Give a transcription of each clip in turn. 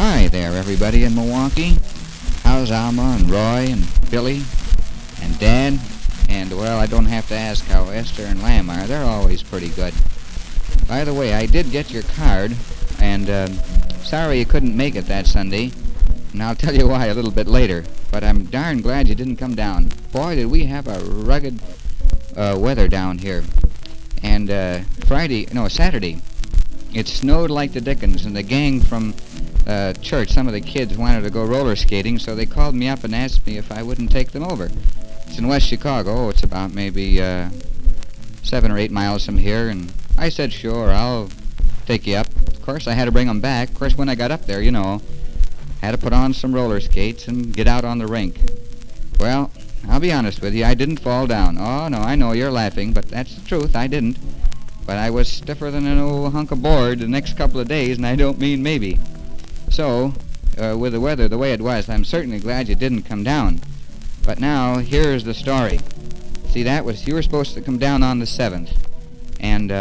Hi there, everybody in Milwaukee. How's Alma and Roy and Billy and Dad? And, well, I don't have to ask how Esther and Lamb are. They're always pretty good. By the way, I did get your card, and sorry you couldn't make it that Sunday. And I'll tell you why a little bit later. But I'm darn glad you didn't come down. Boy, did we have a rugged weather down here. And Saturday, it snowed like the dickens, and the gang from church, some of the kids wanted to go roller skating, so they called me up and asked me if I wouldn't take them over. It's in West Chicago. It's about maybe 7 or 8 miles from here, and I said, sure, I'll take you up. Of course, I had to bring them back. Of course, when I got up there, had to put on some roller skates and get out on the rink. Well, I'll be honest with you, I didn't fall down. Oh, no, I know you're laughing, but that's the truth, I didn't. But I was stiffer than an old hunk of board the next couple of days, and I don't mean maybe. So, with the weather the way it was, I'm certainly glad you didn't come down. But now, here's the story. See, you were supposed to come down on the 7th. And,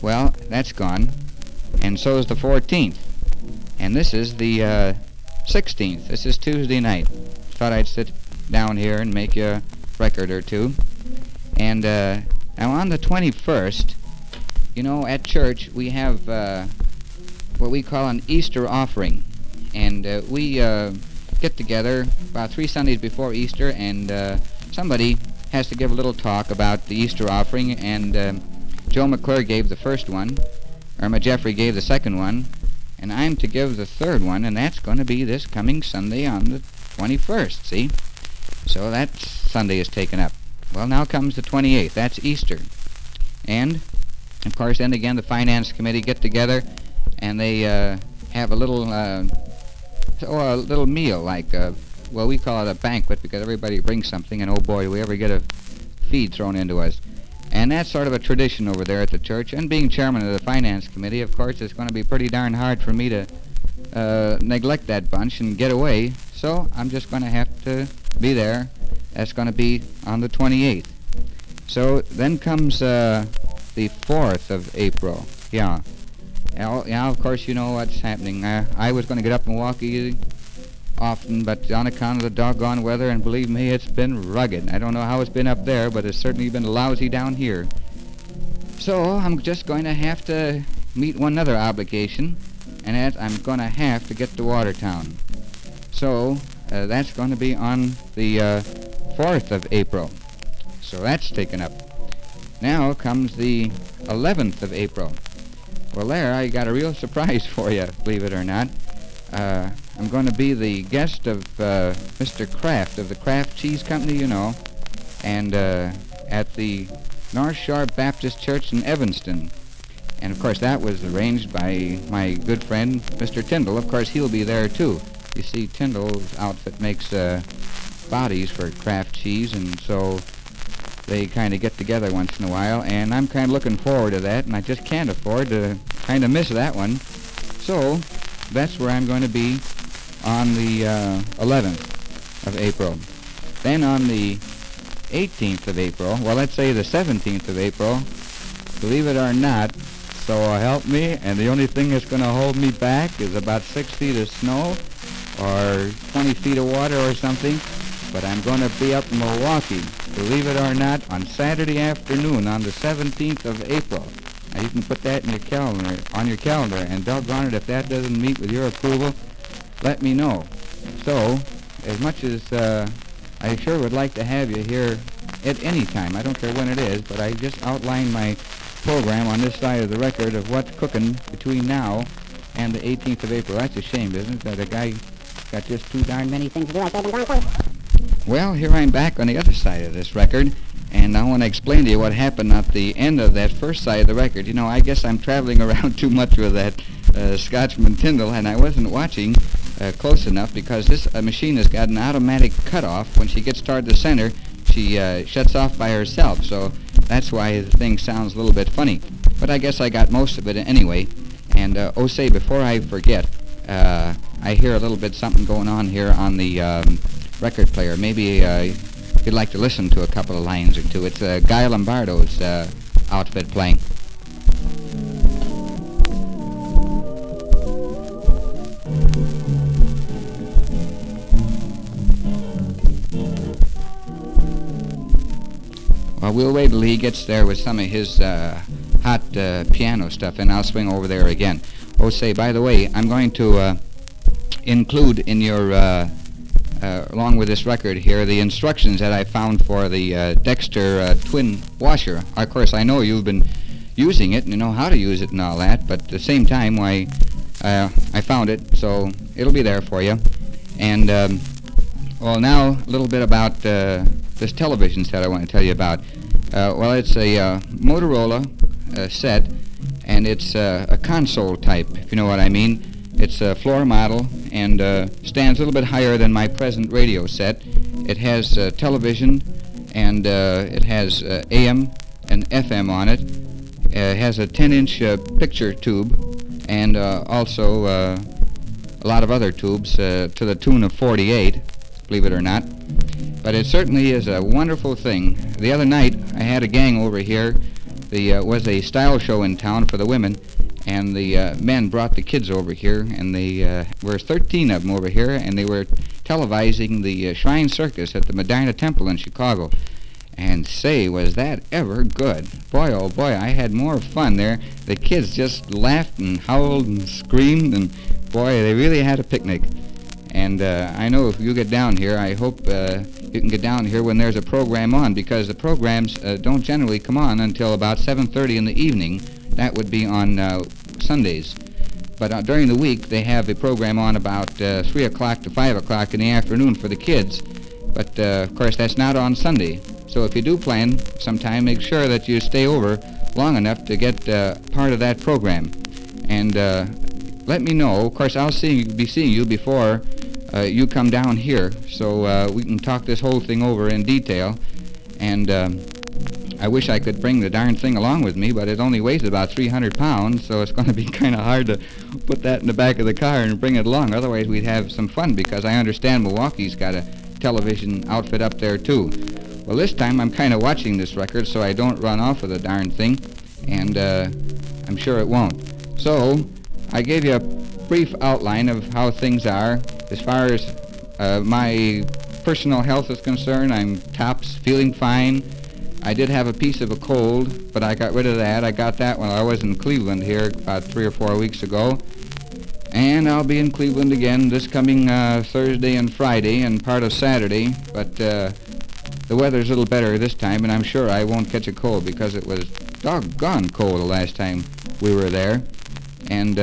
well, that's gone. And so is the 14th. And this is the 16th. This is Tuesday night. Thought I'd sit down here and make you a record or two. And now on the 21st, at church we have what we call an Easter offering. And we get together about 3 Sundays before Easter, and somebody has to give a little talk about the Easter offering. And Joe McGlure gave the first one, Irma Geoffrey gave the second one, and I'm to give the third one, and that's going to be this coming Sunday on the 21st, see? So that Sunday is taken up. Well, now comes the 28th. That's Easter. And, of course, then again the Finance Committee get together, and they have a little meal, like, we call it a banquet, because everybody brings something, and oh boy, do we ever get a feed thrown into us. And that's sort of a tradition over there at the church. And being chairman of the Finance Committee, of course, it's going to be pretty darn hard for me to neglect that bunch and get away. So I'm just going to have to be there. That's going to be on the 28th. So then comes the 4th of April. Yeah, of course, you know what's happening. I was going to get up in Milwaukee often, but on account of the doggone weather, and believe me, it's been rugged. I don't know how it's been up there, but it's certainly been lousy down here. So I'm just going to have to meet one other obligation, and that I'm going to have to get to Watertown. So that's going to be on the 4th of April. So that's taken up. Now comes the 11th of April. Well, there, I got a real surprise for you, believe it or not. I'm going to be the guest of Mr. Kraft of the Kraft Cheese Company, and at the North Shore Baptist Church in Evanston. And, of course, that was arranged by my good friend, Mr. Tindel. Of course, he'll be there, too. You see, Tindel's outfit makes bodies for Kraft Cheese, and so they kind of get together once in a while, and I'm kind of looking forward to that, and I just can't afford to kind of miss that one. So that's where I'm going to be on the 11th of April. Then on the 18th of April, well, let's say the 17th of April, believe it or not, so help me, and the only thing that's going to hold me back is about 6 feet of snow or 20 feet of water or something, but I'm going to be up in Milwaukee, believe it or not, on Saturday afternoon on the 17th of April. Now, you can put that in on your calendar, and doggone it, if that doesn't meet with your approval, let me know. So, as much as I sure would like to have you here at any time, I don't care when it is, but I just outlined my program on this side of the record of what's cooking between now and the 18th of April. That's a shame, isn't it, that a guy got just too darn many things to do like they've been going for. Well, here I'm back on the other side of this record, and I want to explain to you what happened at the end of that first side of the record. I guess I'm traveling around too much with that Scotchman Tindel, and I wasn't watching close enough because this machine has got an automatic cutoff. When she gets toward the center, she shuts off by herself, so that's why the thing sounds a little bit funny. But I guess I got most of it anyway. And, say, before I forget, I hear a little bit something going on here on the record player. Maybe you'd like to listen to a couple of lines or two. It's Guy Lombardo's outfit playing. Well, we'll wait till he gets there with some of his hot piano stuff, and I'll swing over there again. Oh, say, by the way, I'm going to include in your, along with this record here, the instructions that I found for the Dexter twin washer. Of course, I know you've been using it and you know how to use it and all that, but at the same time, why, I found it, so it'll be there for you. And, well, now a little bit about this television set I want to tell you about. Well, it's a Motorola set, and it's a console type, if you know what I mean. It's a floor model and stands a little bit higher than my present radio set. It has television, and it has AM and FM on it. It has a 10-inch picture tube, and also a lot of other tubes to the tune of 48, believe it or not. But it certainly is a wonderful thing. The other night, I had a gang over here. There was a style show in town for the women, and the men brought the kids over here, and they were 13 of them over here, and they were televising the Shrine Circus at the Medina Temple in Chicago. And say, was that ever good. Boy, oh boy, I had more fun there. The kids just laughed and howled and screamed, and boy, they really had a picnic. And I know if you get down here, I hope you can get down here when there's a program on, because the programs don't generally come on until about 7:30 in the evening. That would be on Sundays. But during the week, they have a program on about 3 o'clock to 5 o'clock in the afternoon for the kids. But, of course, that's not on Sunday. So if you do plan sometime, make sure that you stay over long enough to get part of that program. And let me know. Of course, I'll be seeing you before you come down here, so we can talk this whole thing over in detail. And I wish I could bring the darn thing along with me, but it only weighs about 300 pounds, so it's going to be kind of hard to put that in the back of the car and bring it along. Otherwise, we'd have some fun, because I understand Milwaukee's got a television outfit up there, too. Well, this time I'm kind of watching this record so I don't run off of the darn thing, and I'm sure it won't. So, I gave you a brief outline of how things are. As far as my personal health is concerned, I'm tops, feeling fine. I did have a piece of a cold, but I got rid of that. I got that when I was in Cleveland here about 3 or 4 weeks ago. And I'll be in Cleveland again this coming Thursday and Friday and part of Saturday, but the weather's a little better this time, and I'm sure I won't catch a cold, because it was doggone cold the last time we were there. And,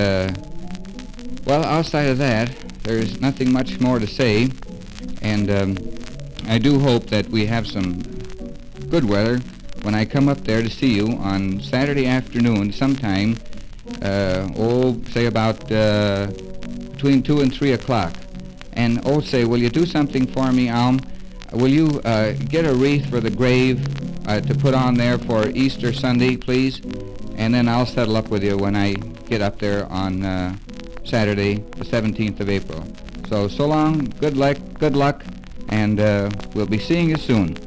well, outside of that, there's nothing much more to say, and I do hope that we have some good weather when I come up there to see you on Saturday afternoon sometime, say about between 2 and 3 o'clock. And, say, will you do something for me, Alma? Will you get a wreath for the grave to put on there for Easter Sunday, please? And then I'll settle up with you when I get up there on Saturday, the 17th of April. So long, good luck, and we'll be seeing you soon.